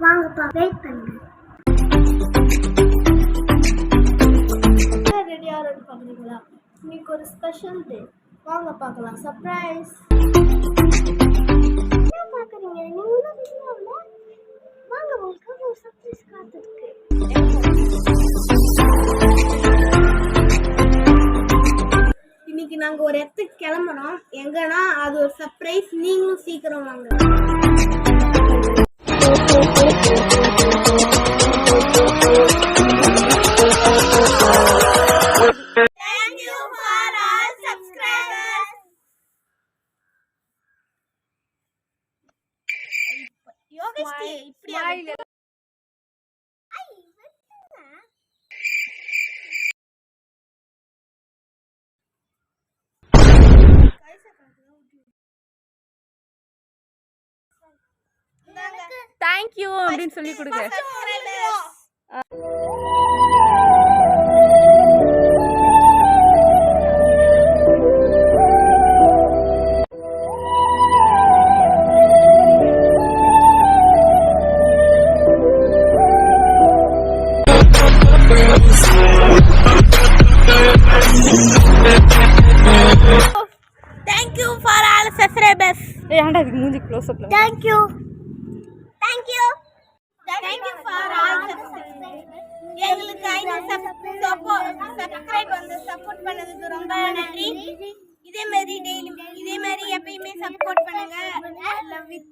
வாங்கப்பா வெயிட் பண்ணுங்க. ரெடியா ரெடி பண்ணுறீங்களா? இன்னைக்கு ஒரு ஸ்பெஷல் டே. வாங்க பார்க்கலாம். சர்ப்ரைஸ். என்ன பார்க்குறீங்க? நீங்களும் வாங்க, உங்களுக்கு ஒரு சர்ப்ரைஸ் காத்துருக்கு. இன்னைக்கு நாங்கள் ஒரு இடத்துக்கு கிளம்புறோம். எங்கன்னா அது ஒரு சர்ப்ரைஸ். நீங்களும் சீக்கிரம் வாங்க. தேங்க்யூ அப்படின்னு சொல்லி கொடுங்க. Thank you for all subscribers. ஏன்டா இதுக்கு மூஞ்சி க்ளோஸ் அப்ல. Thank you. Thank you. Thank you for all subscribers. எங்களுக்கு 500 சப்ஸ்கிரைப் வந்து சப்போர்ட் பண்ணதுக்கு ரொம்ப நன்றி. இதே மாதிரி டெய்லி இதே மாதிரி எப்பயுமே சப்போர்ட் பண்ணுங்க. Love you.